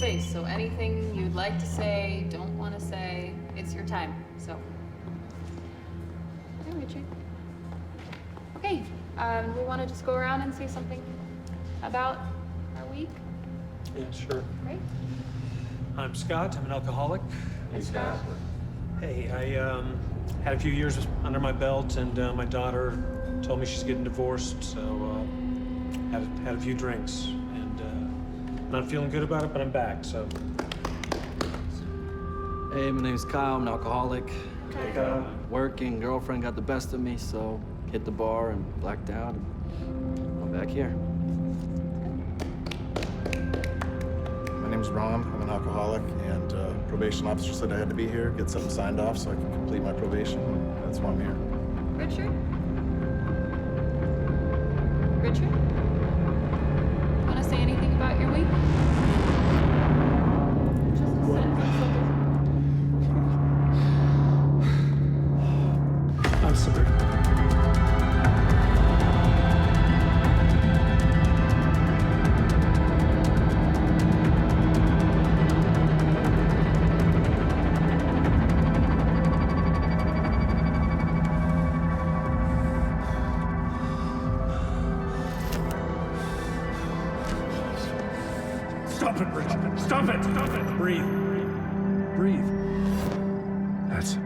space, so anything you'd like to say, don't want to say, it's your time, so. Hey, Richie. Okay, we want to just go around and say something about our week? Yeah, sure. Right? I'm Scott. I'm an alcoholic. Hey, Scott. Hey, I had a few years under my belt, and my daughter told me she's getting divorced, so had a few drinks, and not feeling good about it, but I'm back, so. Hey, my name's Kyle. I'm an alcoholic. Hey, Kyle. Working, girlfriend got the best of me, so hit the bar and blacked out. And I'm back here. My name's Ron. I'm an alcoholic, and probation officer said I had to be here, get something signed off so I can complete my probation. That's why I'm here. Richard? Richard? You want to say anything about your week? Just a sentence. I'm sorry. Stop it, Richard. Stop it! Stop it! Breathe. Breathe. That's it.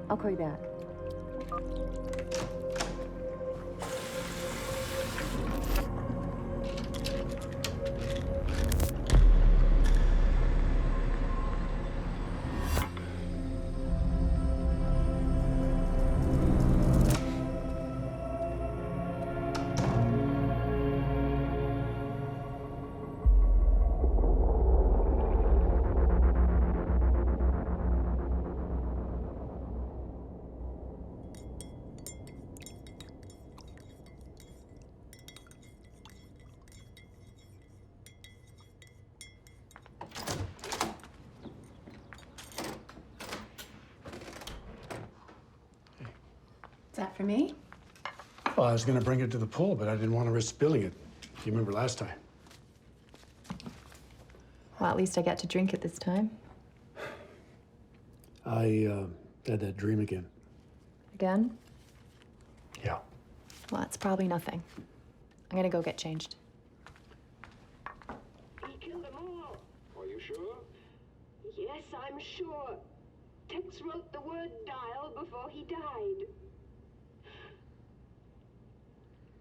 I'll call you back. Is that for me? Well, I was going to bring it to the pool, but I didn't want to risk spilling it. You remember last time. Well, at least I got to drink it this time. I had that dream again. Again? Yeah. Well, it's probably nothing. I'm gonna go get changed. He killed them all. Are you sure? Yes, I'm sure. Tex wrote the word dial before he died.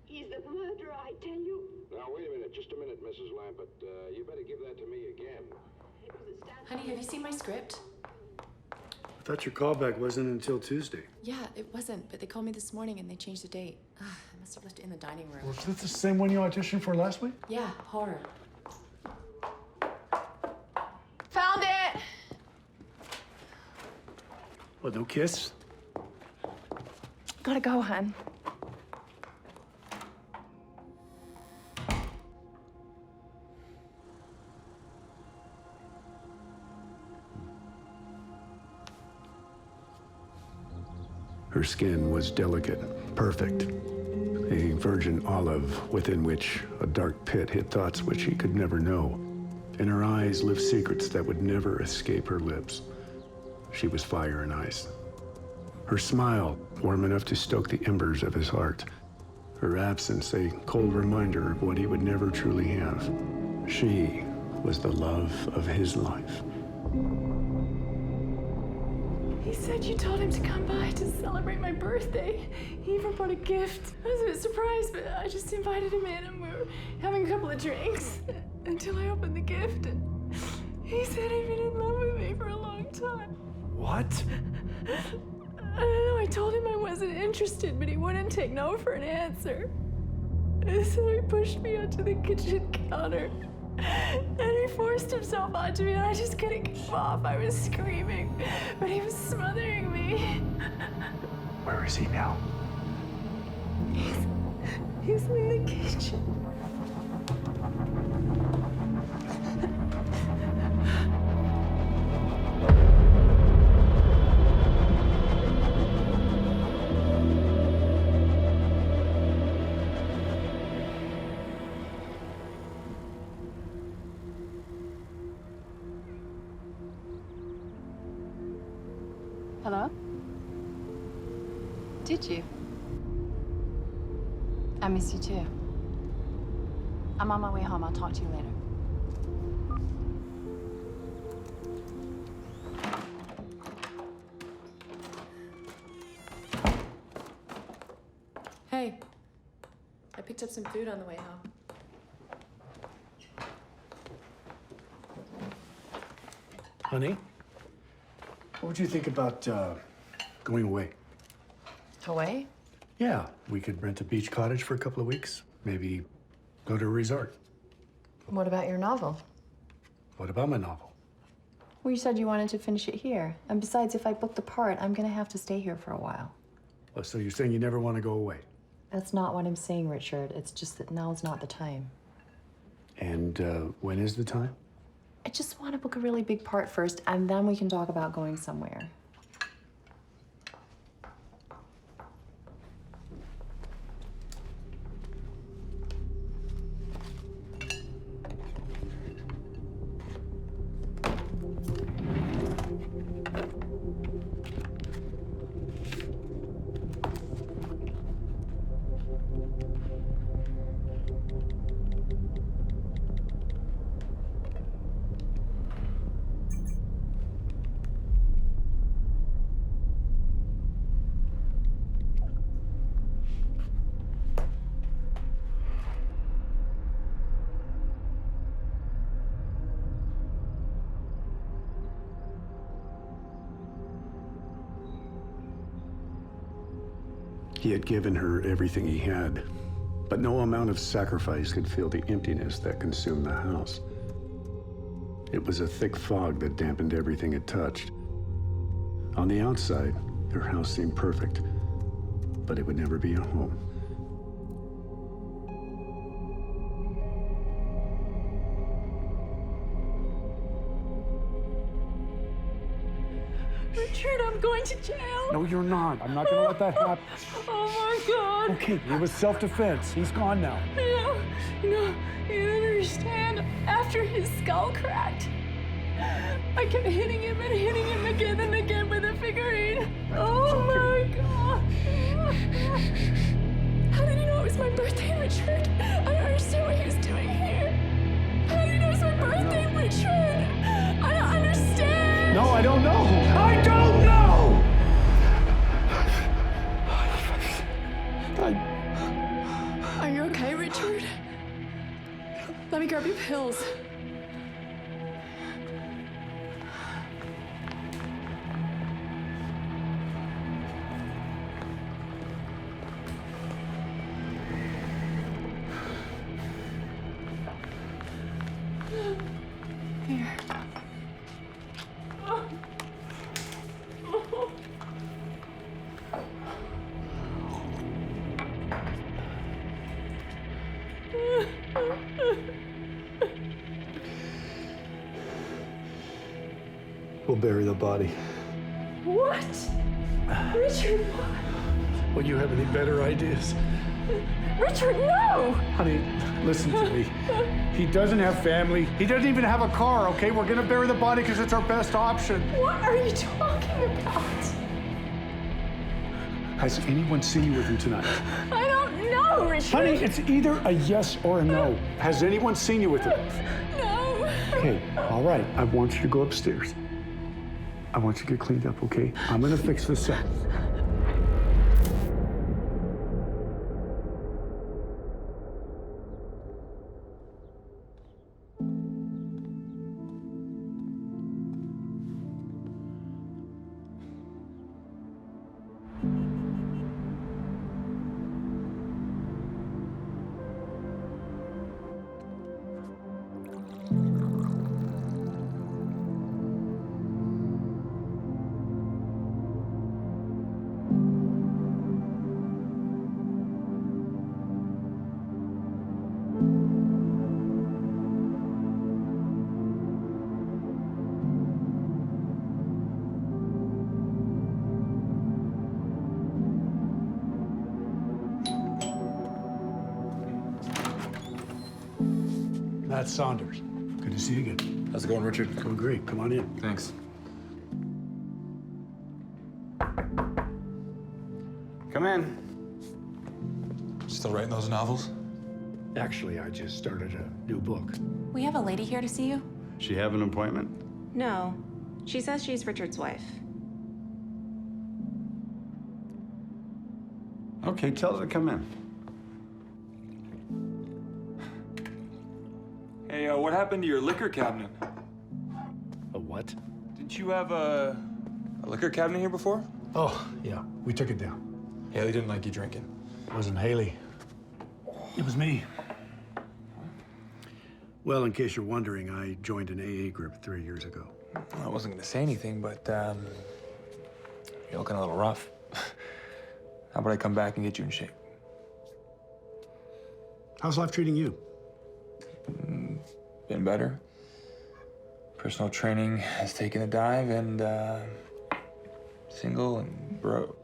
He's the murderer, I tell you. Now, wait a minute, just a minute, Mrs. Lambert. You better give that to me again. It was a stand- Honey, have you seen my script? I thought your callback wasn't until Tuesday. Yeah, it wasn't, but they called me this morning and they changed the date. I must have left it in the dining room. Was this the same one you auditioned for last week? Yeah, horror. Found it! Well, no kiss? Gotta go, hun. Her skin was delicate, perfect. A virgin olive within which a dark pit hid thoughts which he could never know. In her eyes lived secrets that would never escape her lips. She was fire and ice. Her smile, warm enough to stoke the embers of his heart. Her absence, a cold reminder of what he would never truly have. She was the love of his life. He said you told him to come by to celebrate my birthday. He even brought a gift. I was a bit surprised, but I just invited him in and we were having a couple of drinks until I opened the gift. And he said he'd been in love with me for a long time. What? I don't know, I told him I wasn't interested, but he wouldn't take no for an answer. So he pushed me onto the kitchen counter. And he forced himself onto me, and I just couldn't get him off. I was screaming, but he was smothering me. Where is he now? He's in the kitchen. Hello? Did you? I miss you too. I'm on my way home. I'll talk to you later. Hey, I picked up some food on the way home. Honey, what would you think about going away? Away? Yeah, we could rent a beach cottage for a couple of weeks. Maybe go to a resort. What about your novel? What about my novel? Well, you said you wanted to finish it here. And besides, if I book the part, I'm gonna have to stay here for a while. Oh, so you're saying you never want to go away? That's not what I'm saying, Richard. It's just that now's not the time. And when is the time? I just want to book a really big part first, and then we can talk about going somewhere. He had given her everything he had, but no amount of sacrifice could fill the emptiness that consumed the house. It was a thick fog that dampened everything it touched. On the outside, their house seemed perfect, but it would never be a home. Richard, I'm going to jail. No, you're not. I'm not gonna let that happen. Oh my God. Okay, it was self-defense. He's gone now. No, you don't understand. After his skull cracked, I kept hitting him again and again with a figurine. Oh my God. How did he know it was my birthday, Richard? I don't understand what he was doing here. How did he know it was my birthday, Richard? I don't understand. No, I don't know. I don't know! Are you okay, Richard? Let me grab your pills. Here. We'll bury the body. What? Richard, what? Well, you have any better ideas? Richard, no! Honey, listen to me. He doesn't have family. He doesn't even have a car, okay? We're gonna bury the body because it's our best option. What are you talking about? Has anyone seen you with him tonight? I don't know, Richard. Honey, it's either a yes or a no. Has anyone seen you with him? No. Okay, all right. I want you to go upstairs. I want you to get cleaned up, okay? I'm gonna fix this up. Matt Saunders. Good to see you again. How's it going, Richard? Going great. Come on in. Thanks. Come in. Still writing those novels? Actually, I just started a new book. We have a lady here to see you. She have an appointment? No. She says she's Richard's wife. Okay, tell her to come in. Hey, what happened to your liquor cabinet? A what? Didn't you have a liquor cabinet here before? Oh, yeah. We took it down. Haley didn't like you drinking. It wasn't Haley. It was me. Well, in case you're wondering, I joined an AA group 3 years ago. Well, I wasn't gonna say anything, but you're looking a little rough. How about I come back and get you in shape? How's life treating you? Been better. Personal training has taken a dive, and single and broke.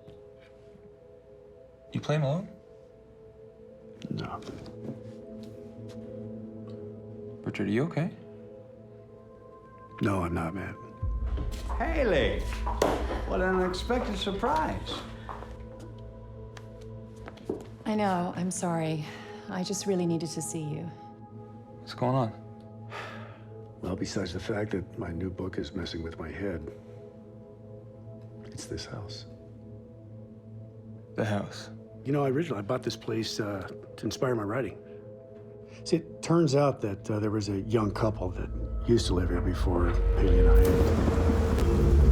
You playing alone? No. Richard, are you okay? No, I'm not, Matt. Haley! What an unexpected surprise. I know, I'm sorry. I just really needed to see you. What's going on? Well, besides the fact that my new book is messing with my head, it's this house. The house? You know, I bought this place to inspire my writing. See, it turns out that there was a young couple that used to live here before Haley and I.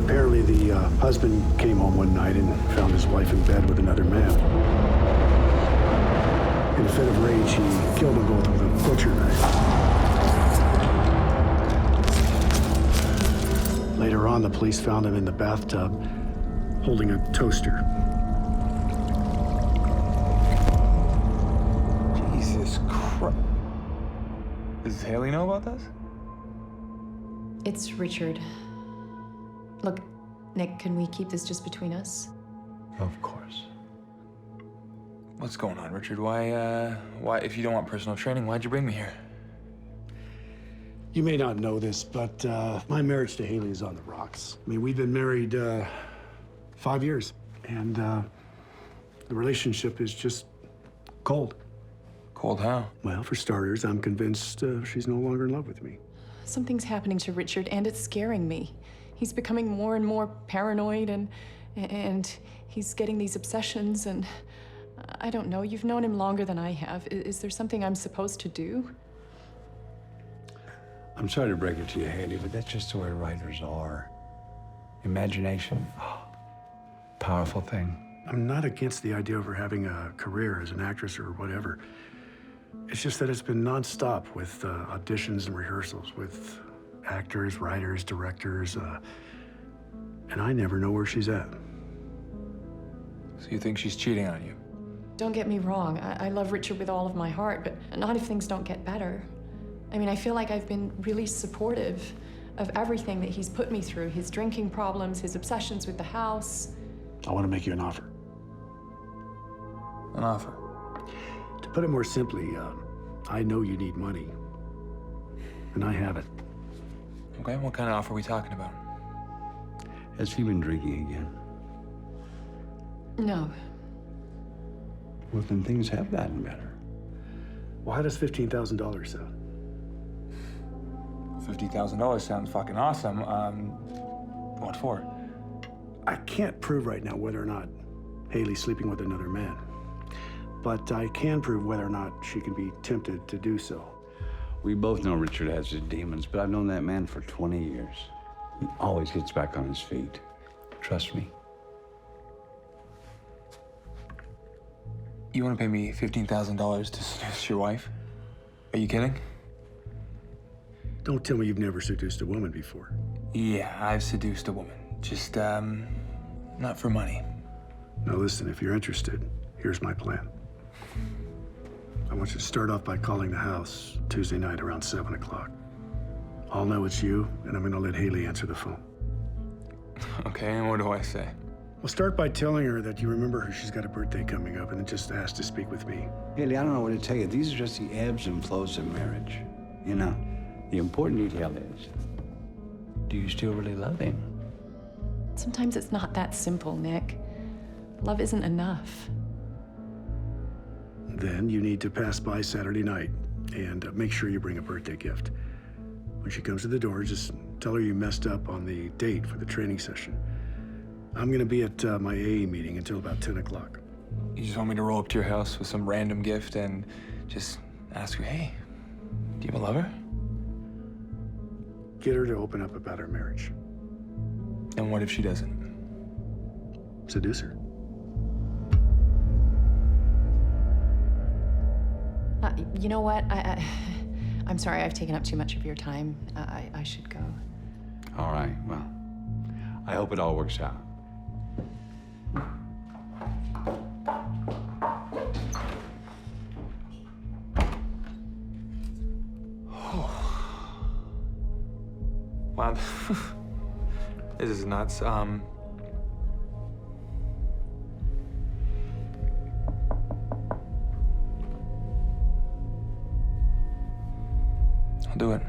Apparently, the husband came home one night and found his wife in bed with another man. In a fit of rage, he killed them both with a butcher knife. Later on, the police found him in the bathtub, holding a toaster. Jesus Christ. Does Haley know about this? It's Richard. Look, Nick, can we keep this just between us? Of course. What's going on, Richard? Why, if you don't want personal training, why'd you bring me here? You may not know this, but my marriage to Haley is on the rocks. I mean, we've been married 5 years, and the relationship is just cold. Cold how? Well, for starters, I'm convinced she's no longer in love with me. Something's happening to Richard, and it's scaring me. He's becoming more and more paranoid, and he's getting these obsessions, and I don't know. You've known him longer than I have. Is there something I'm supposed to do? I'm sorry to break it to you, Haley, but that's just the way writers are. Imagination, powerful thing. I'm not against the idea of her having a career as an actress or whatever. It's just that it's been nonstop with auditions and rehearsals with actors, writers, directors, and I never know where she's at. So you think she's cheating on you? Don't get me wrong. I love Richard with all of my heart, but not if things don't get better. I mean, I feel like I've been really supportive of everything that he's put me through. His drinking problems, his obsessions with the house. I want to make you an offer. An offer? To put it more simply, I know you need money, and I have it. Okay, what kind of offer are we talking about? Has he been drinking again? No. Well, then things have gotten better. Well, how does $15,000 sound? $50,000 sounds fucking awesome. What for? I can't prove right now whether or not Haley's sleeping with another man, but I can prove whether or not she can be tempted to do so. We both know Richard has his demons, but I've known that man for 20 years. He always gets back on his feet. Trust me. You want to pay me $15,000 to seduce your wife? Are you kidding? Don't tell me you've never seduced a woman before. Yeah, I've seduced a woman. Just, not for money. Now listen, if you're interested, here's my plan. I want you to start off by calling the house Tuesday night around 7 o'clock. I'll know it's you, and I'm gonna let Haley answer the phone. Okay, and what do I say? Well, start by telling her that you remember she's got a birthday coming up, and then just ask to speak with me. Haley, I don't know what to tell you. These are just the ebbs and flows of marriage. You know, the important detail is, do you still really love him? Sometimes it's not that simple, Nick. Love isn't enough. Then you need to pass by Saturday night and make sure you bring a birthday gift. When she comes to the door, just tell her you messed up on the date for the training session. I'm gonna be at my AA meeting until about 10 o'clock. You just want me to roll up to your house with some random gift and just ask her, hey, do you have a lover? Get her to open up about our marriage. And what if she doesn't? Seduce her. You know what? I'm sorry I've taken up too much of your time. I should go. All right, well, I hope it all works out. Wow, this is nuts. I'll do it.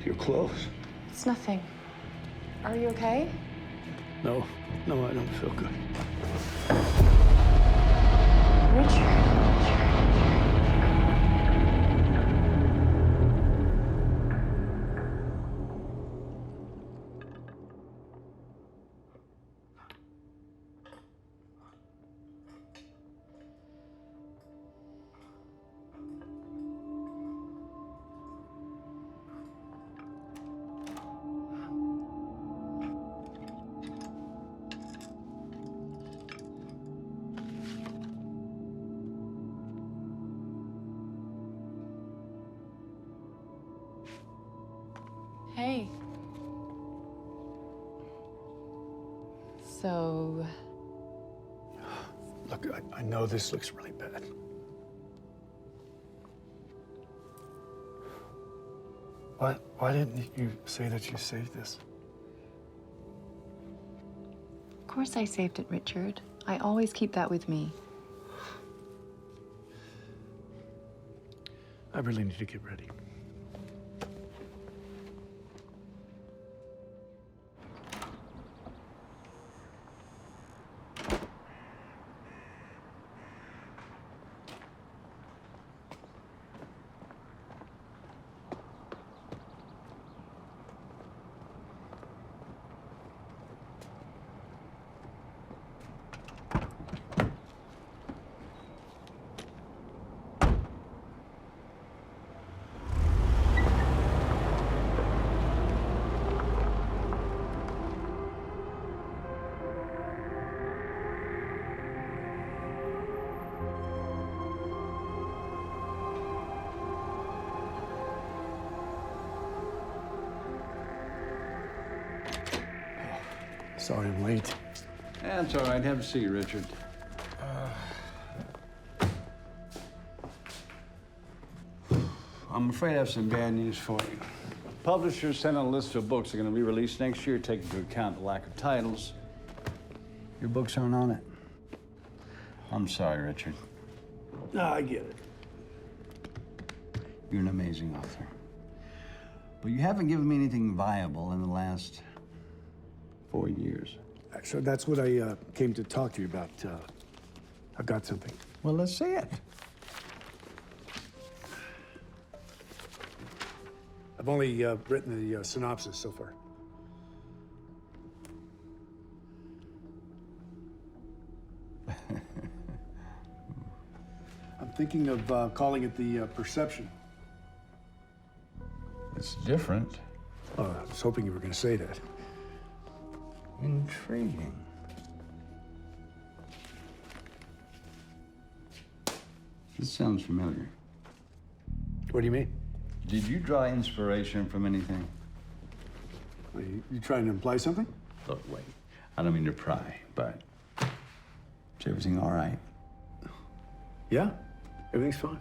You're close. It's nothing. Are you okay? No, I don't feel good. Richard. Hey. So... Look, I know this looks really bad. Why didn't you say that you saved this? Of course I saved it, Richard. I always keep that with me. I really need to get ready. Sorry I'm late. That's all right. Have a seat, Richard. I'm afraid I have some bad news for you. Publishers sent out a list of books that are going to be released next year, taking into account the lack of titles. Your books aren't on it. I'm sorry, Richard. No, I get it. You're an amazing author. But you haven't given me anything viable in the last 4 years. So that's what I came to talk to you about. I've got something. Well, let's see it. I've only written the synopsis so far. I'm thinking of calling it the Perception. It's different. I was hoping you were going to say that. Intriguing. This sounds familiar. What do you mean? Did you draw inspiration from anything? You trying to imply something? Look, wait. I don't mean to pry, but is everything all right? Yeah, everything's fine.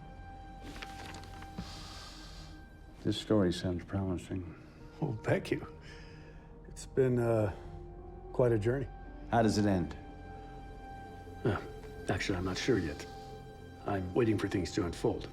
This story sounds promising. Well, thank you. It's been quite a journey. How does it end? Actually, I'm not sure yet. I'm waiting for things to unfold.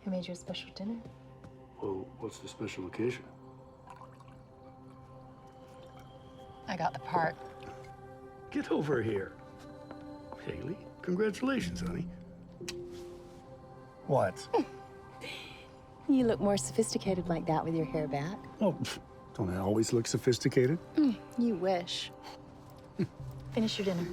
I made you a special dinner. Well, what's the special occasion? I got the part. Get over here. Haley, congratulations, honey. What? You look more sophisticated like that with your hair back. Oh, don't I always look sophisticated? You wish. Finish your dinner.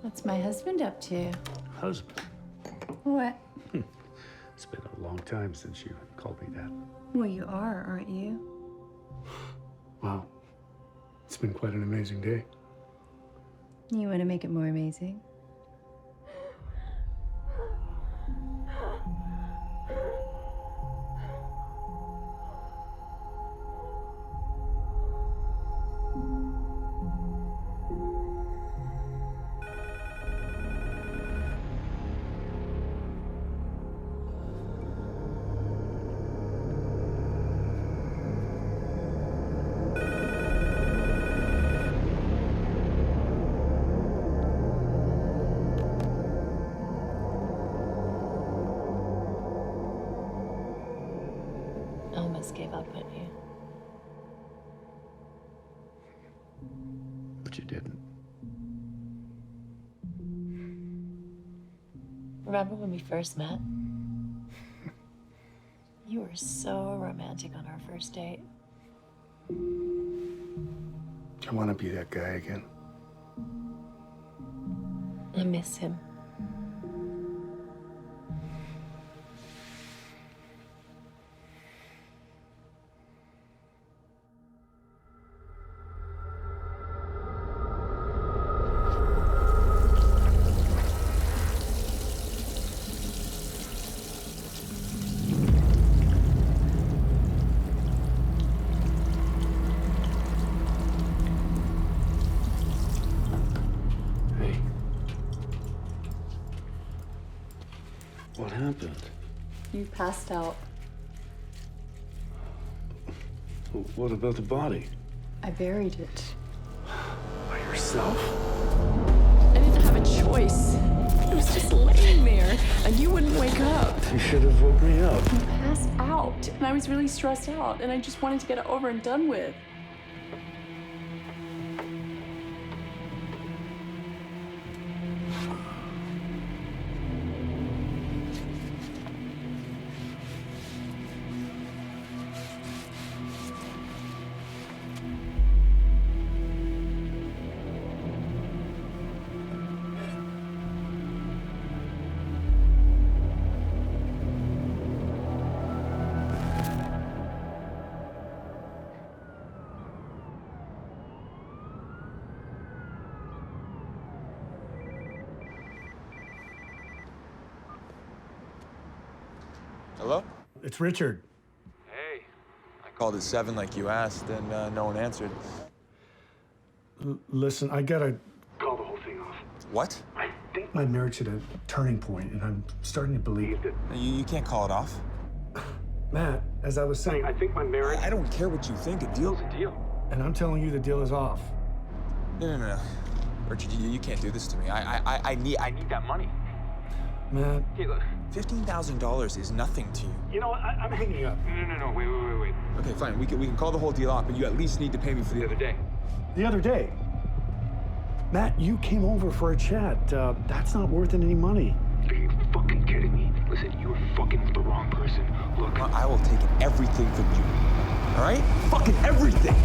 What's my husband up to? Husband? What? It's been a long time since you called me that. Well, you are, aren't you? Wow. It's been quite an amazing day. You want to make it more amazing? you didn't. Remember when we first met? You were so romantic on our first date. I want to be that guy again. I miss him. What happened? You passed out. What about the body? I buried it. By yourself? I didn't have a choice. It was just laying there, and you wouldn't wake up. You should have woke me up. You passed out, and I was really stressed out, and I just wanted to get it over and done with. Hello? It's Richard. Hey. I called at 7 like you asked, and no one answered. Listen, I gotta call the whole thing off. What? I think my marriage hit a turning point, and I'm starting to believe that... You can't call it off. Matt, as I was saying, I think my marriage... I don't care what you think. A deal's a deal. And I'm telling you the deal is off. No. Richard, you can't do this to me. I need that money. Matt... Hey, look. $15,000 is nothing to you. You know what? I'm hanging up. No. Wait. Okay, fine. We can call the whole deal off, but you at least need to pay me for the other day. The other day? Matt, you came over for a chat. That's not worth any money. Are you fucking kidding me? Listen, you're fucking with the wrong person. Look. I will take everything from you. All right? Fucking everything!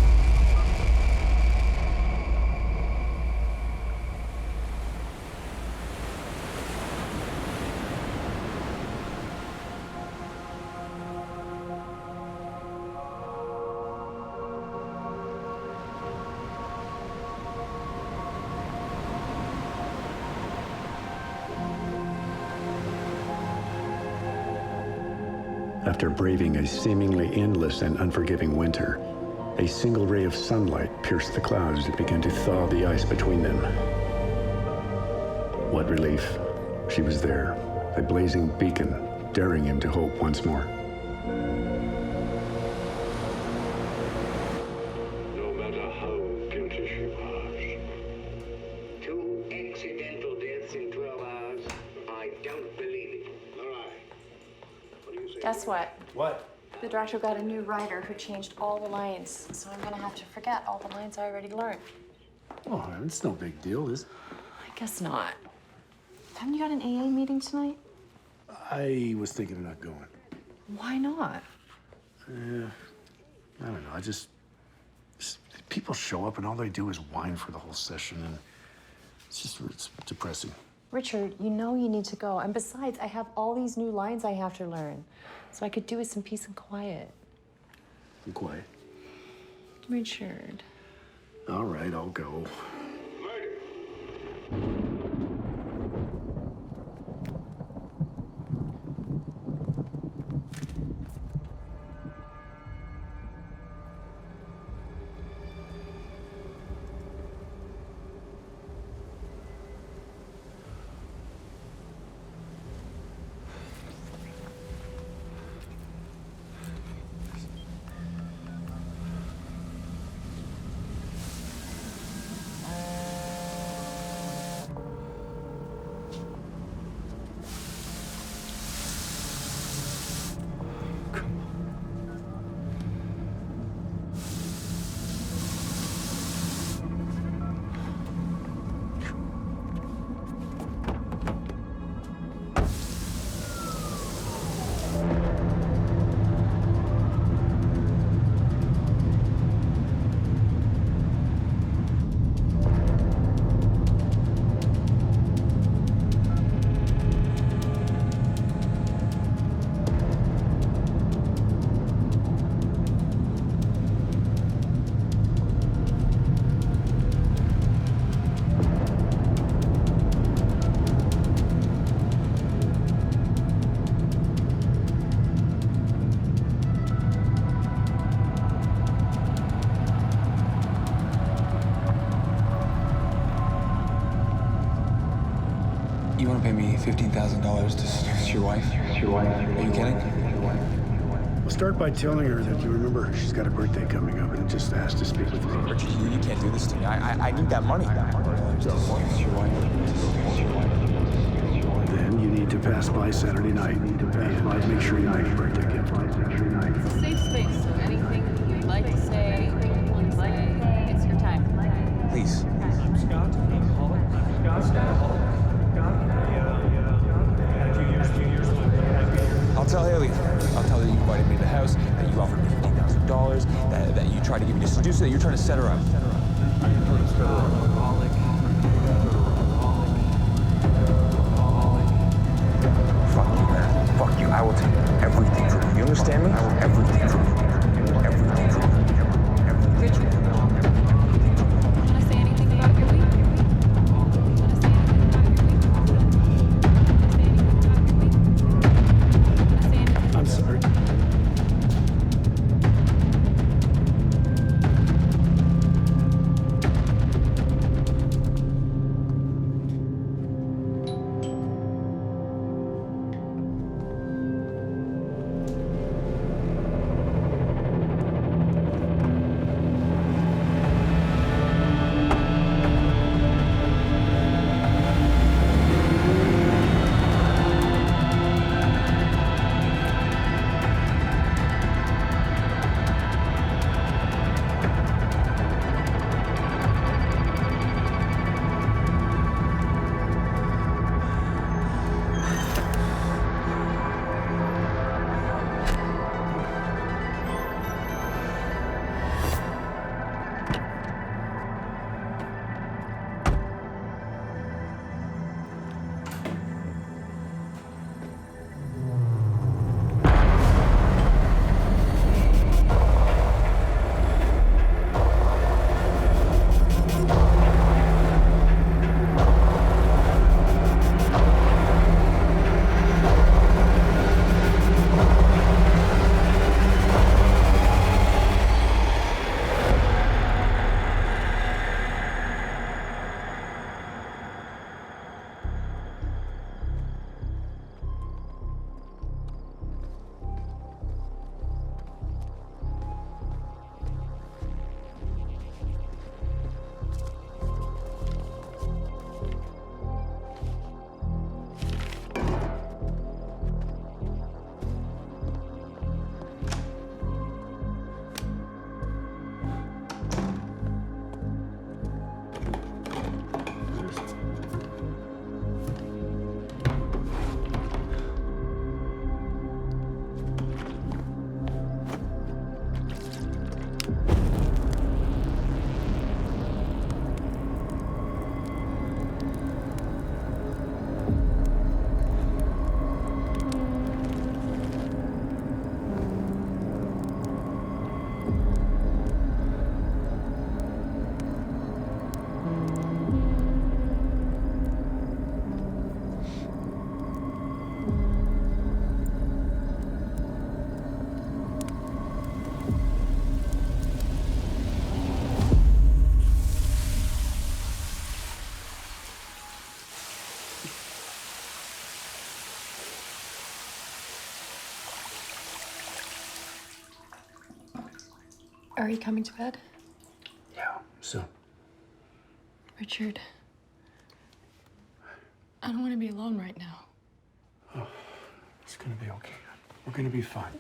After braving a seemingly endless and unforgiving winter, a single ray of sunlight pierced the clouds and began to thaw the ice between them. What relief. She was there, a blazing beacon, daring him to hope once more. No matter how guilty she was. 2 accidental deaths in 12 hours. I don't believe it. All right. What do you say? Guess what? What? The director got a new writer who changed all the lines, so I'm gonna have to forget all the lines I already learned. Oh, it's no big deal, is it? I guess not. Haven't you got an AA meeting tonight? I was thinking of not going. Why not? I don't know. People show up and all they do is whine for the whole session, and it's depressing. Richard, you know you need to go. And besides, I have all these new lines I have to learn. So I could do with some peace and quiet. Be quiet. Richard. All right, I'll go. to pay me $15,000 to seduce your wife? Are you kidding? Well, start by telling her that you remember she's got a birthday coming up and just asked to speak with you. Richard, you can't do this to me. I need that money. Then you need to pass by Saturday night. And make sure you make your birthday gift. It's a safe space, so anything you'd like to say, anything you want to say, it's your time. Please. I'm Scott. I'm Alcoholic. I'm Scott. Had a few years. I'll tell Haley. I'll tell her you invited me to the house, that you offered me $15,000, that you tried to get me to seduce her, that you're trying to set her up. Fuck you, man. Fuck you. I will take everything from you. You understand me? Everything from you. Everything from you. Richard, want to say anything about your week? Want to say anything about your week? Want to say anything about your week? Want to say anything? I'm sorry. Are you coming to bed? Yeah, so. Richard, I don't want to be alone right now. Oh, it's gonna be okay. We're gonna be fine.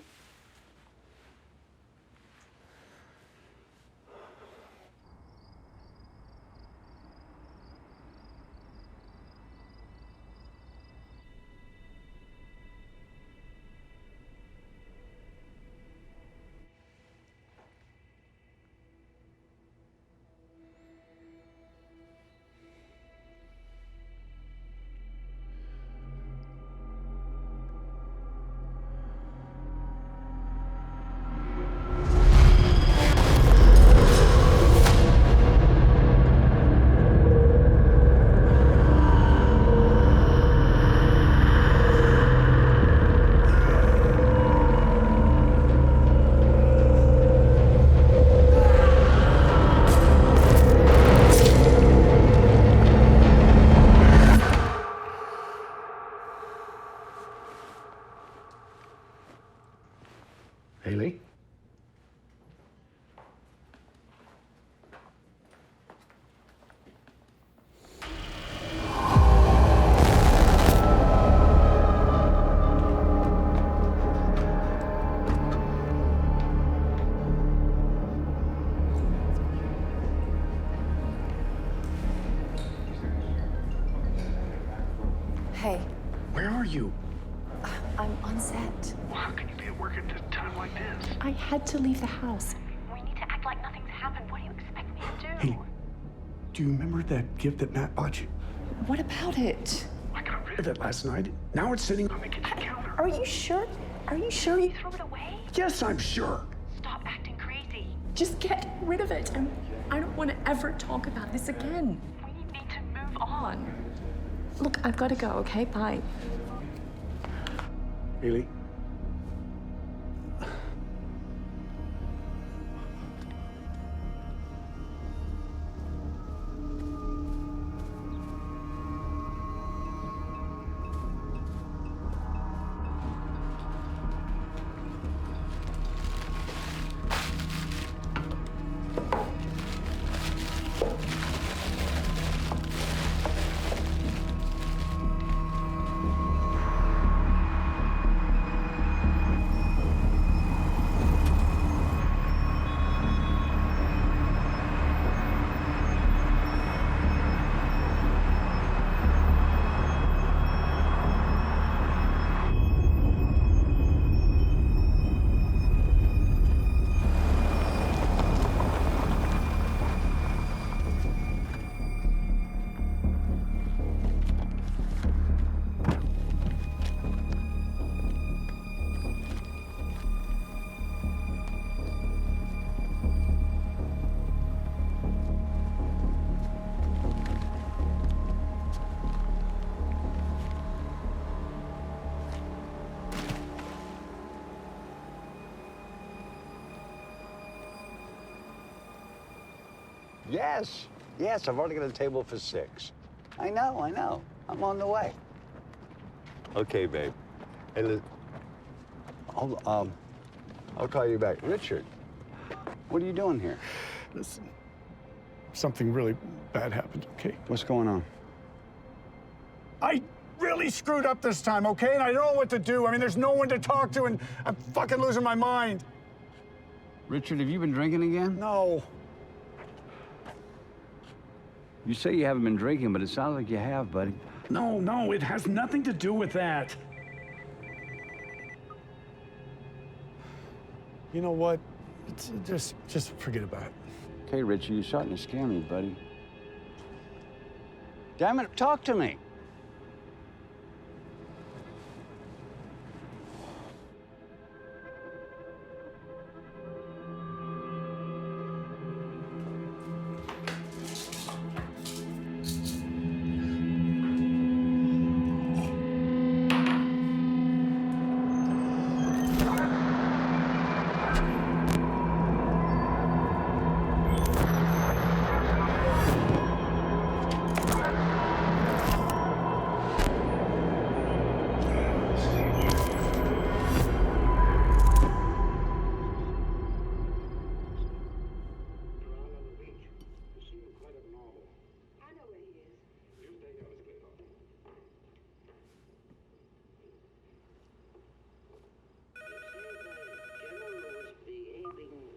Hey, Where are you? I'm on set. Well, how can you be at work at a time like this? I had to leave the house. We need to act like nothing's happened. What do you expect me to do? Hey, do you remember that gift that Matt bought you? What about it? I got rid of it last night. Now it's sitting on the kitchen counter. Are you sure? Are you sure you Throw it away? Yes, I'm sure. Stop acting crazy. Just get rid of it. I don't want to ever talk about this again. We need to move on. Look, I've got to go, okay? Bye. Haley? Yes, yes, I've already got a table for 6. I know. I'm on the way. Okay, babe. Hey, I'll call you back. Richard, what are you doing here? Listen, something really bad happened, okay? What's going on? I really screwed up this time, okay? And I don't know what to do. I mean, there's no one to talk to, and I'm fucking losing my mind. Richard, have you been drinking again? No. You say you haven't been drinking, but it sounds like you have, buddy. No, it has nothing to do with that. You know what? Just forget about it. Okay, Richard, you're starting to scare me, buddy. Damn it, talk to me.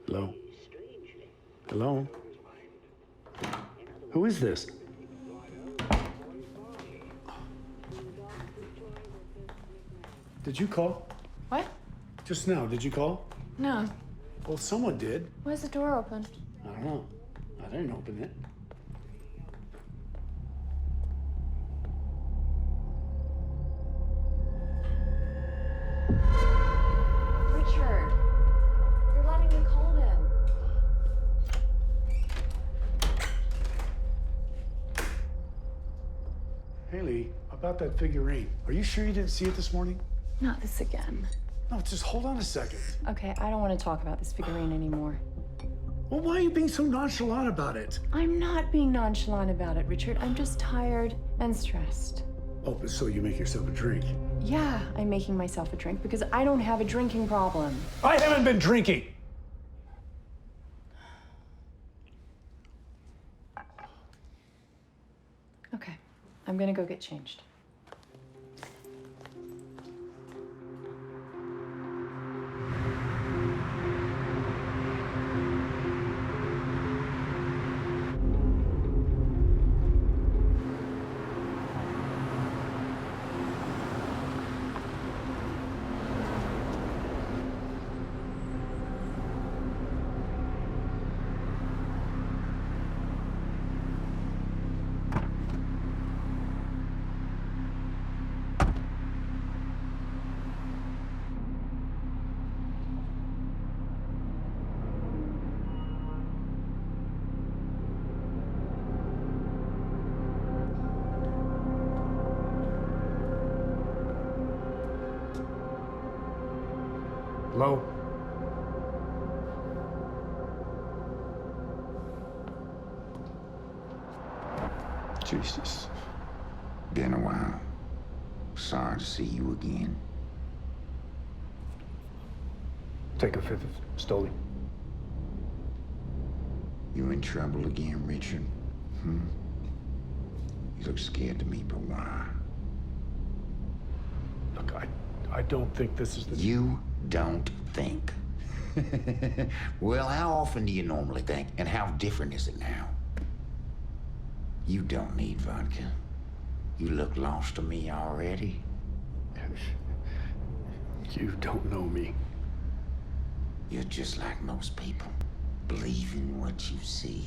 Hello? Hello? Who is this? Did you call? What? Just now, did you call? No. Well, someone did. Why's the door open? I don't know. I didn't open it. Richard, you're letting the cold in. Haley, about that figurine. Are you sure you didn't see it this morning? Not this again. No, just hold on a second. Okay, I don't want to talk about this figurine anymore. Well, why are you being so nonchalant about it? I'm not being nonchalant about it, Richard. I'm just tired and stressed. Oh, but so you make yourself a drink. Yeah, I'm making myself a drink because I don't have a drinking problem. I haven't been drinking. Okay, I'm gonna go get changed. Hello? Jesus. Been a while. Sorry to see you again. Take a fifth of Stoli. You in trouble again, Richard? You look scared to me, but why? Look, I don't think this is the... You don't think. Well, how often do you normally think, and how different is it now? You don't need vodka. You look lost to me already. You don't know me. You're just like most people. Believe in what you see.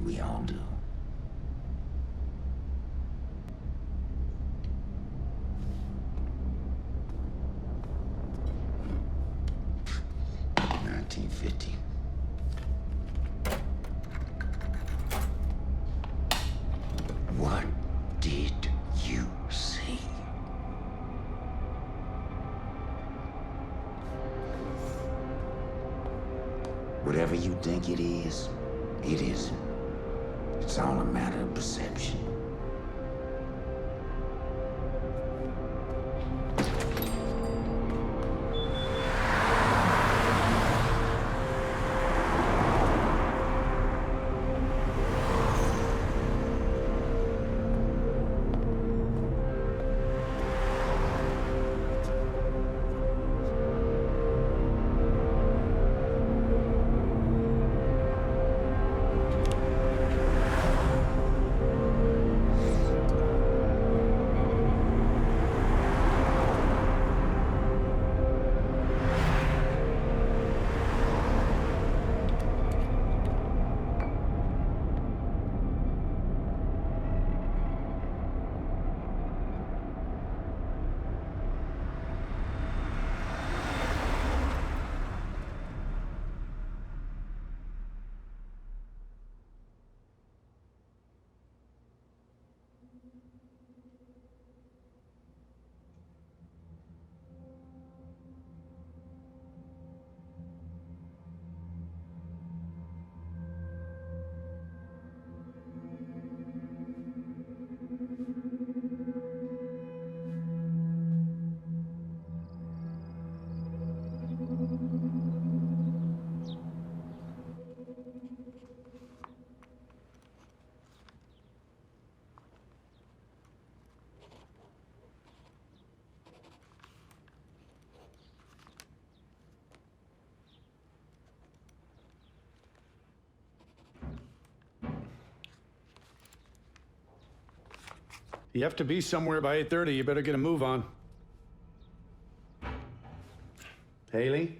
We all do. $19.50. What did you see? Whatever you think it is, it isn't. It's all a matter of perception. You have to be somewhere by 8:30. You better get a move on. Haley?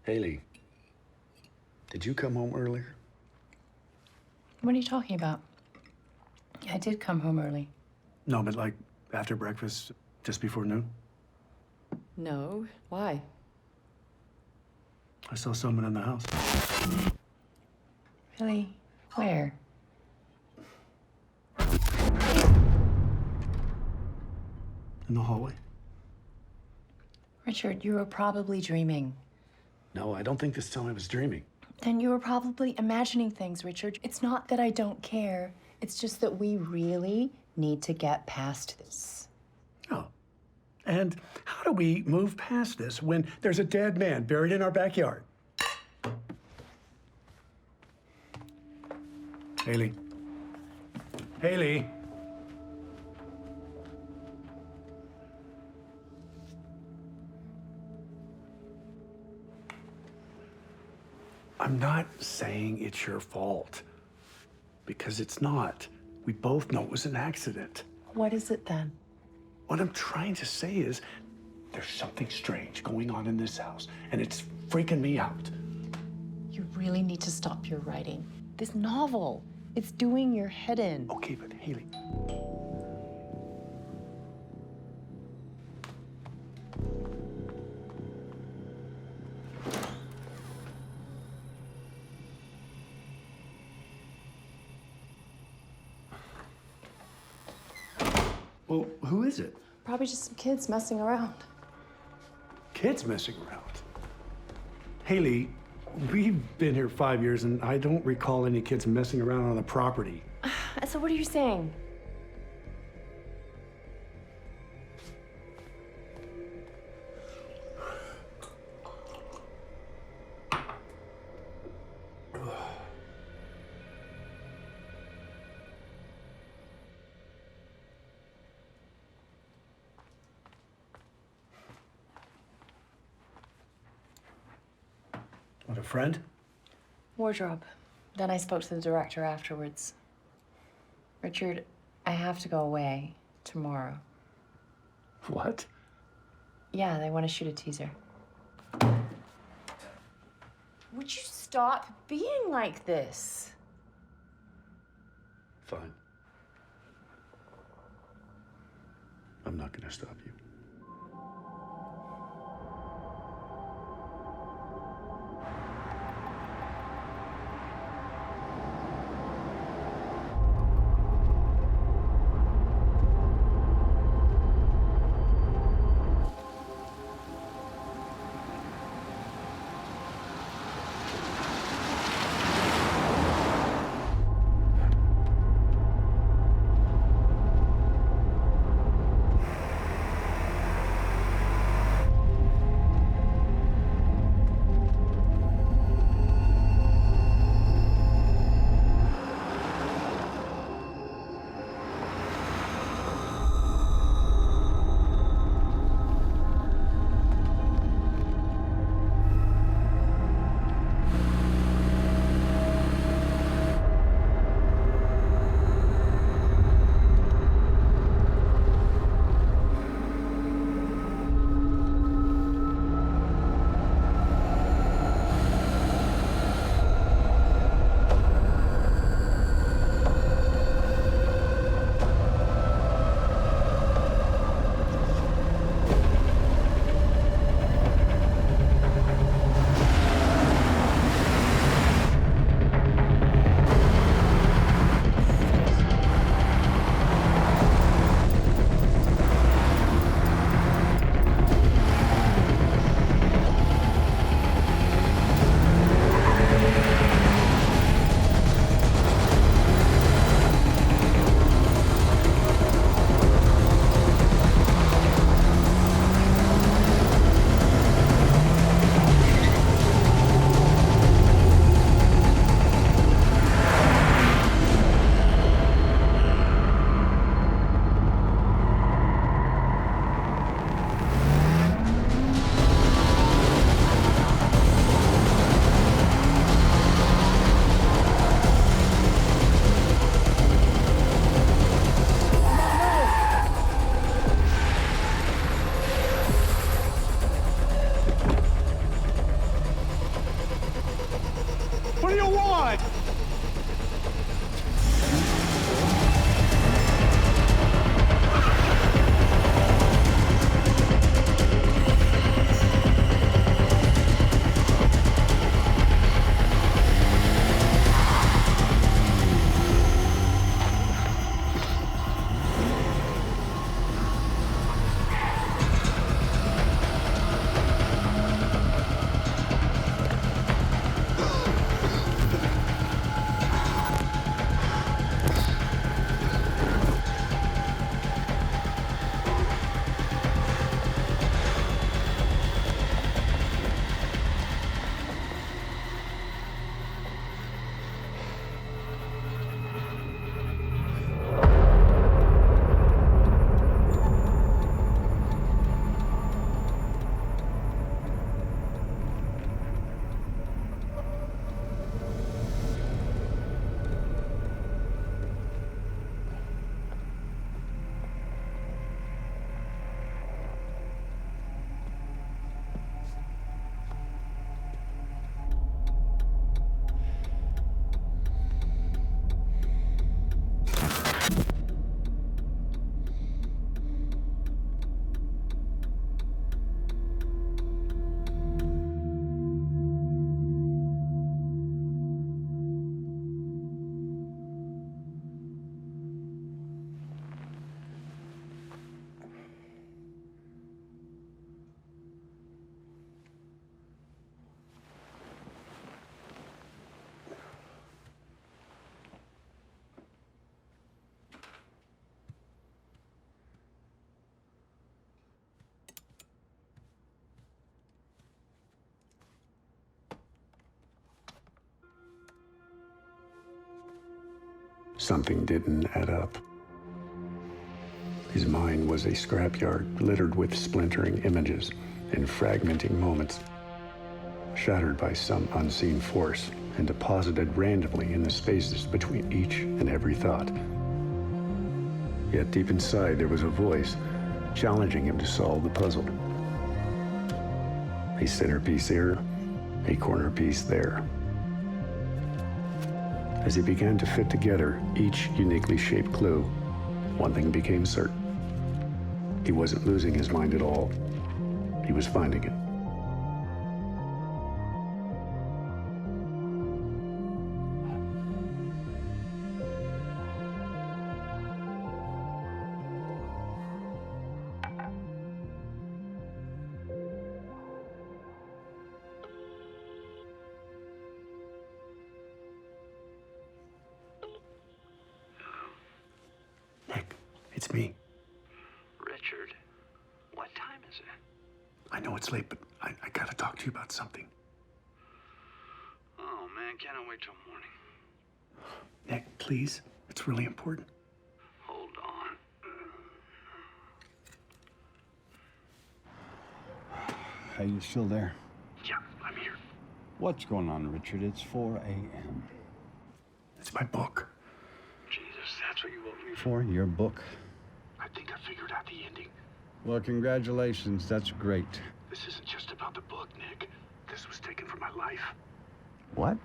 Haley, did you come home earlier? What are you talking about? I did come home early. No, but like after breakfast, just before noon. No. Why? I saw someone in the house. Really? Where? In the hallway. Richard, you were probably dreaming. No, I don't think this time I was dreaming. Then you were probably imagining things, Richard. It's not that I don't care. It's just that we really need to get past this. Oh. And how do we move past this when there's a dead man buried in our backyard? Haley. Haley. I'm not saying it's your fault, because it's not. We both know it was an accident. What is it then? What I'm trying to say is there's something strange going on in this house, and it's freaking me out. You really need to stop your writing. This novel, it's doing your head in. Okay, but Haley. Well, who is it? Probably just some kids messing around. Kids messing around. Haley, we've been here 5 years, and I don't recall any kids messing around on the property. So what are you saying? What, a friend? Wardrobe. Then I spoke to the director afterwards. Richard, I have to go away tomorrow. What? Yeah, they want to shoot a teaser. Would you stop being like this? Fine. I'm not gonna stop you. something didn't add up. His mind was a scrapyard littered with splintering images and fragmenting moments, shattered by some unseen force and deposited randomly in the spaces between each and every thought. Yet deep inside, there was a voice challenging him to solve the puzzle. A centerpiece here, a corner piece there. As he began to fit together each uniquely shaped clue, one thing became certain. He wasn't losing his mind at all. He was finding it. It's me. Richard, what time is it? I know it's late, but I gotta talk to you about something. Oh, man, can't I wait till morning? Nick, please. It's really important. Hold on. Are you still there? Yeah, I'm here. What's going on, Richard? It's 4 a.m. It's my book. Jesus, that's what you woke me For your book? I think I figured out the ending. Well, congratulations. That's great. This isn't just about the book, Nick. This was taken from my life. What?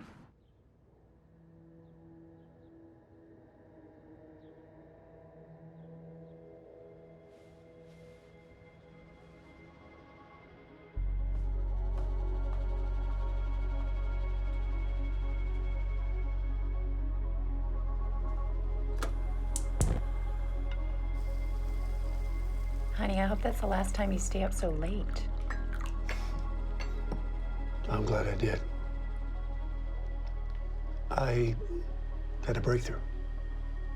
Honey, I hope that's the last time you stay up so late. I'm glad I did. I had a breakthrough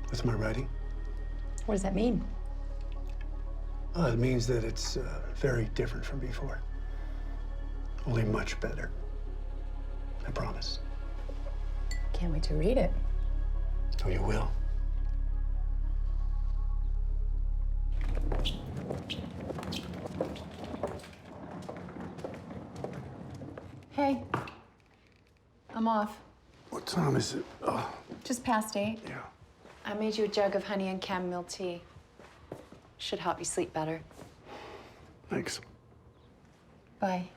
with my writing. What does that mean? It means that it's very different from before. Only much better. I promise. Can't wait to read it. Oh, you will. Hey, I'm off. What time is it? Oh, Just past 8. yeah. I made you a jug of honey and chamomile tea. Should help you sleep better. Thanks. Bye.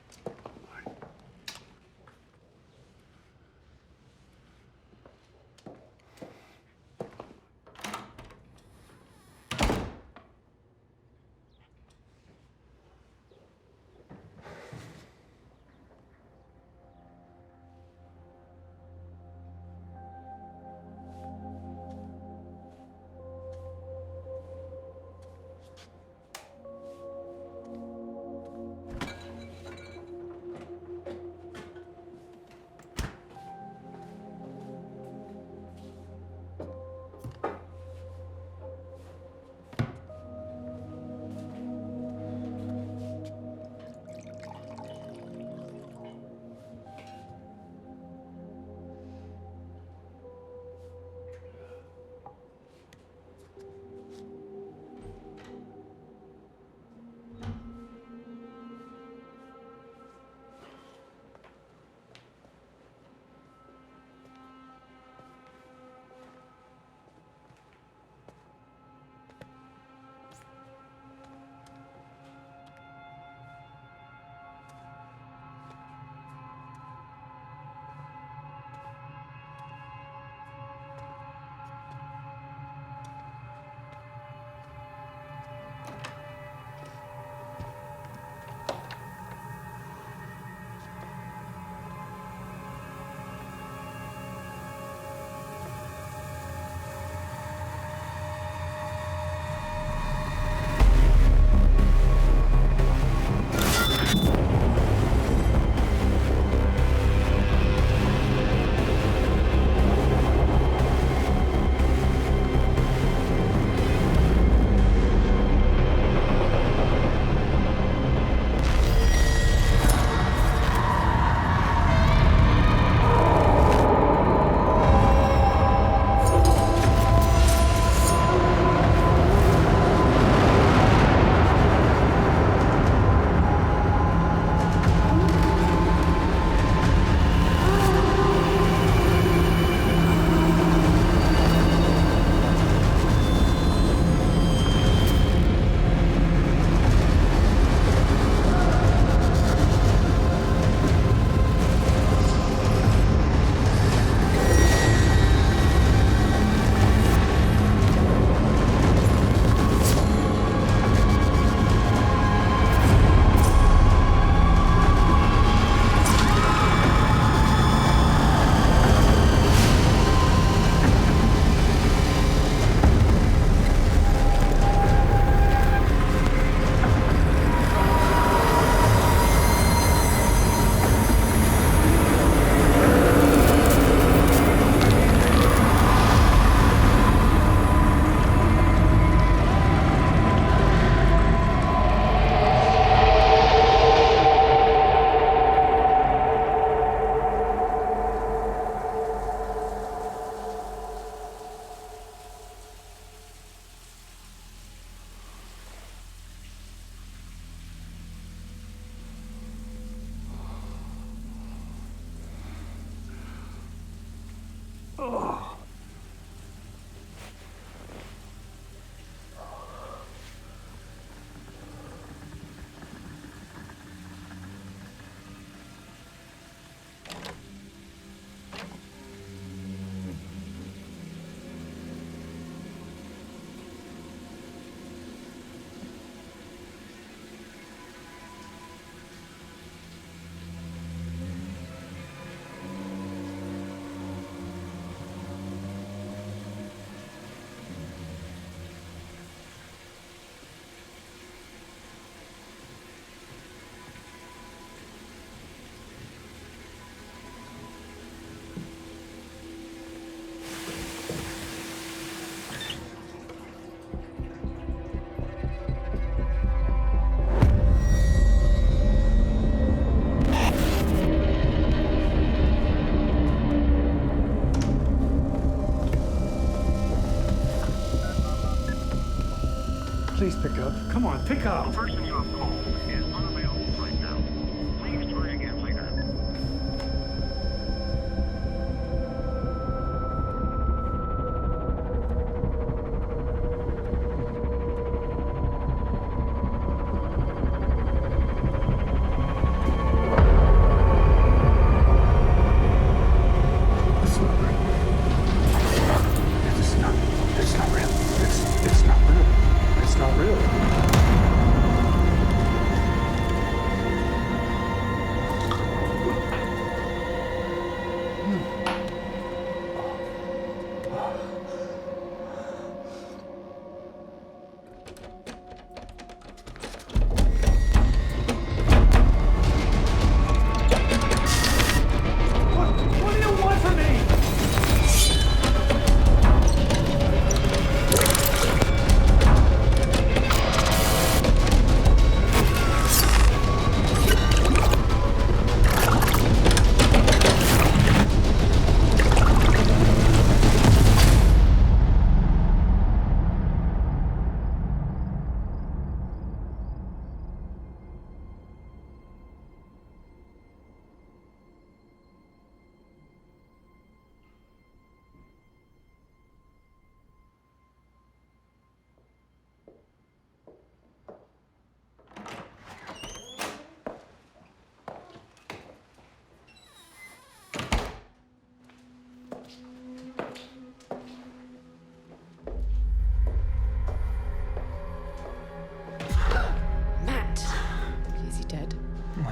Oh. Please pick up. Come on, pick up. The person you have called is unavailable right now. Please try again later.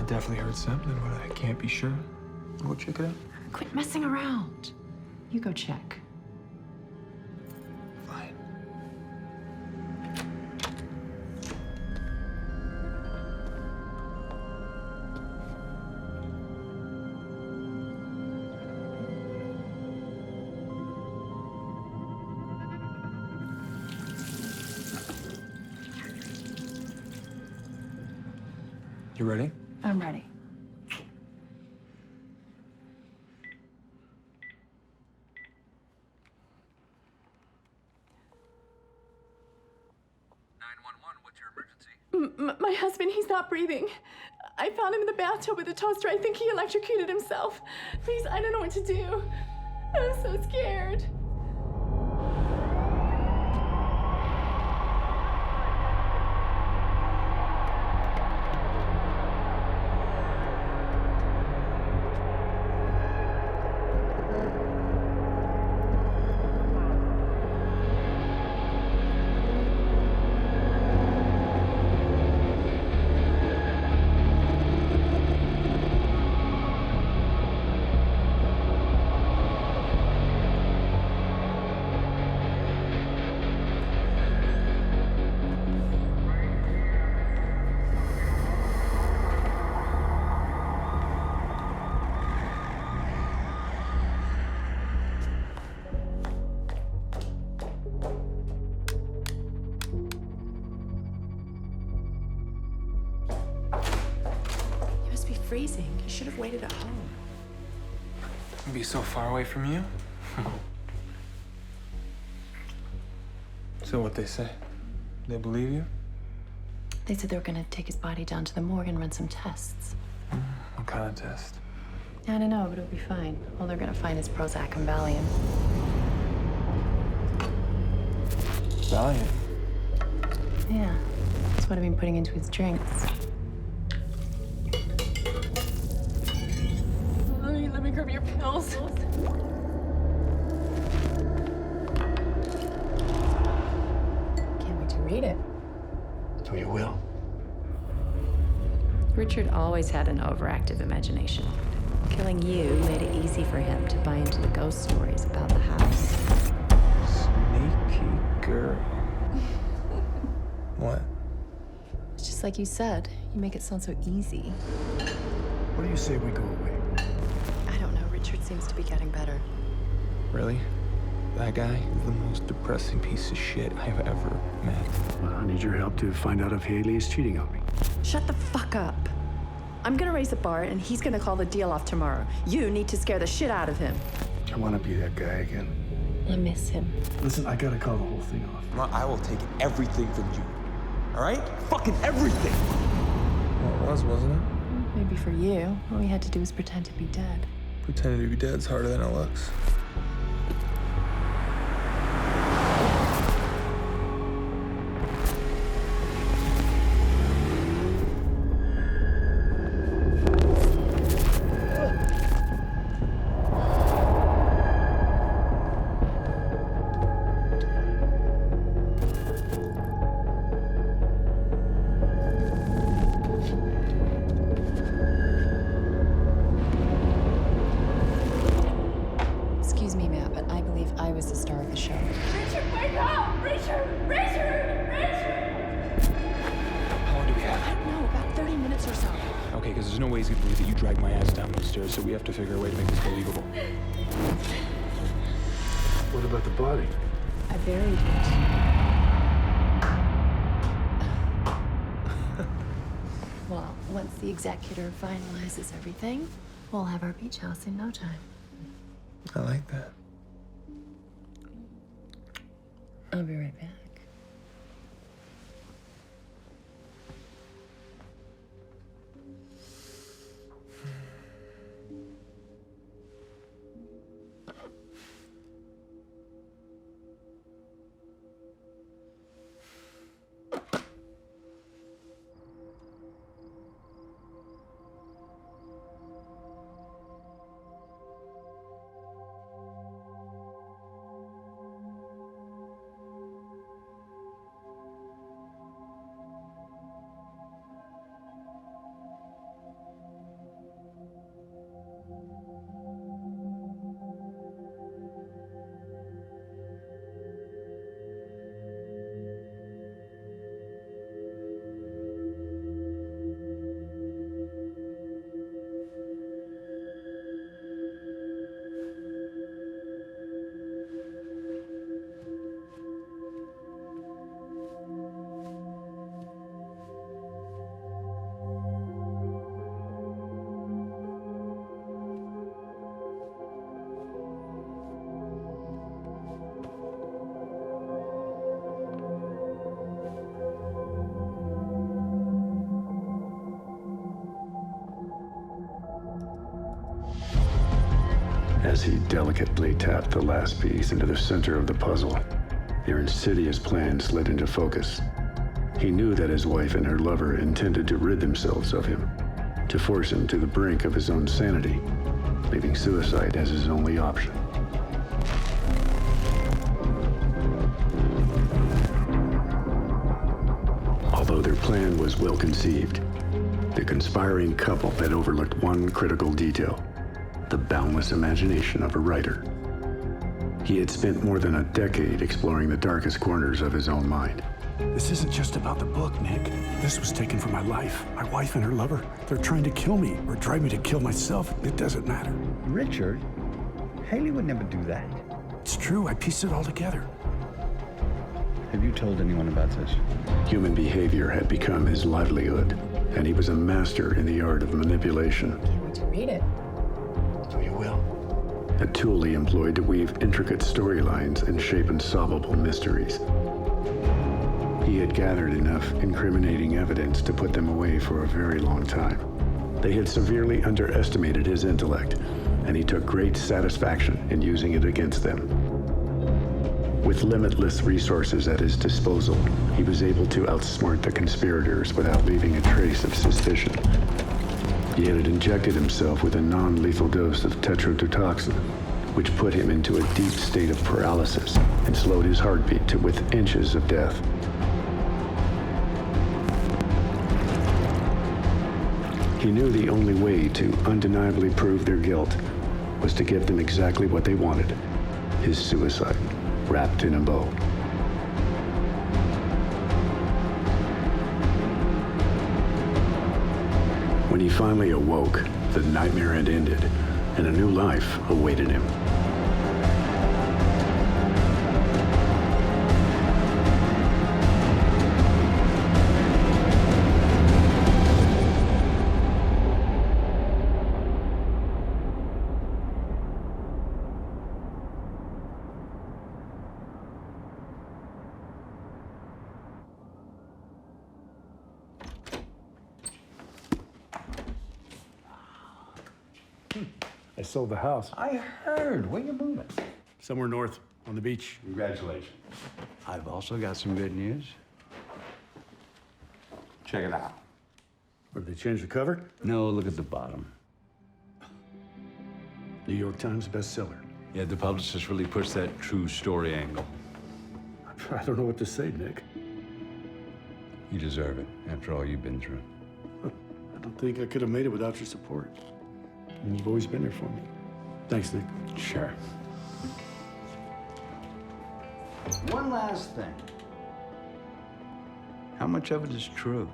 Definitely heard something, but I can't be sure. Go check it out. Quit messing around. You go check. Fine. You ready? I'm ready. My husband, he's not breathing. I found him in the bathtub with a toaster. I think he electrocuted himself. Please, I don't know what to do. I'm so scared. Freezing. You should have waited at home. Be so far away from you. So what they say? They believe you? They said they were gonna take his body down to the morgue and run some tests. What kind of test? I don't know, but it'll be fine. All they're gonna find is Prozac and Valium. Valiant. Yeah, that's what I've been putting into his drinks. Let me grab your pills. Can't wait to read it. So you will. Richard always had an overactive imagination. Killing you made it easy for him to buy into the ghost stories about the house. Sneaky girl. What? It's just like you said. You make it sound so easy. What do you say we go away? I don't know. Richard seems to be getting better. Really? That guy is the most depressing piece of shit I have ever met. Well, I need your help to find out if Haley is cheating on me. Shut the fuck up. I'm gonna raise the bar and he's gonna call the deal off tomorrow. You need to scare the shit out of him. I want to be that guy again. I miss him. Listen, I gotta call the whole thing off. Well, I will take everything from you. All right? Fucking everything! Well, it was, wasn't it? Maybe for you, all we had to do was pretend to be dead. Pretending to be dead's harder than it looks. Excuse me, Matt, but I believe I was the star of the show. Richard, wake up! Richard! Richard! Richard! How long do we have? I don't know, about 30 minutes or so. Okay, because there's no way he's gonna believe that you dragged my ass down those stairs, so we have to figure a way to make this believable. What about the body? I buried it. Well, once the executor finalizes everything, we'll have our beach house in no time. I like that. I'll be right back. As he delicately tapped the last piece into the center of the puzzle, their insidious plan slid into focus. He knew that his wife and her lover intended to rid themselves of him, to force him to the brink of his own sanity, leaving suicide as his only option. Although their plan was well conceived, the conspiring couple had overlooked one critical detail: the boundless imagination of a writer. He had spent more than a decade exploring the darkest corners of his own mind. This isn't just about the book, Nick. This was taken from my life, my wife and her lover. They're trying to kill me or drive me to kill myself. It doesn't matter. Richard? Haley would never do that. It's true. I pieced it all together. Have you told anyone about this? Human behavior had become his livelihood, and he was a master in the art of manipulation. Can't wait to read it. So you will. A tool he employed to weave intricate storylines and shape unsolvable mysteries. He had gathered enough incriminating evidence to put them away for a very long time. They had severely underestimated his intellect, and he took great satisfaction in using it against them. With limitless resources at his disposal, he was able to outsmart the conspirators without leaving a trace of suspicion. He had injected himself with a non-lethal dose of tetrodotoxin, which put him into a deep state of paralysis and slowed his heartbeat to within inches of death. He knew the only way to undeniably prove their guilt was to give them exactly what they wanted, his suicide, wrapped in a bow. When he finally awoke, the nightmare had ended, and a new life awaited him. I sold the house. I heard. Where you moving? Somewhere north, on the beach. Congratulations. I've also got some good news. Check it out. Or did they change the cover? No, look at the bottom. New York Times bestseller. Yeah, the publicist really pushed that true story angle. I don't know what to say, Nick. You deserve it, after all you've been through. I don't think I could have made it without your support. And you've always been there for me. Thanks, Nick. Sure. One last thing. How much of it is true?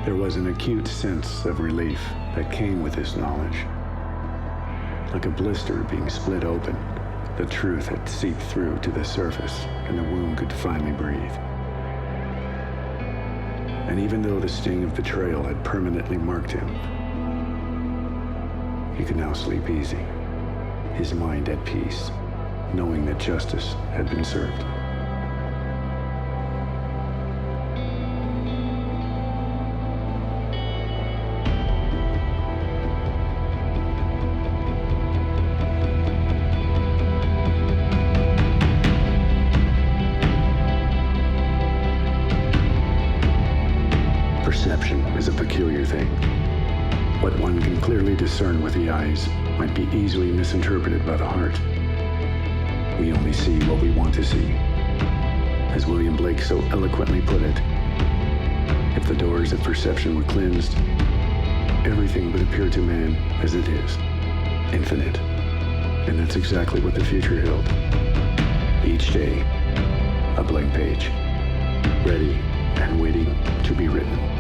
There was an acute sense of relief that came with this knowledge. Like a blister being split open, the truth had seeped through to the surface, and the wound could finally breathe. And even though the sting of betrayal had permanently marked him, he could now sleep easy, his mind at peace, knowing that justice had been served. Perception is a peculiar thing. What one can clearly discern with the eyes might be easily misinterpreted by the heart. We only see what we want to see. As William Blake so eloquently put it, if the doors of perception were cleansed, everything would appear to man as it is, infinite. And that's exactly what the future held. Each day, a blank page, ready and waiting to be written.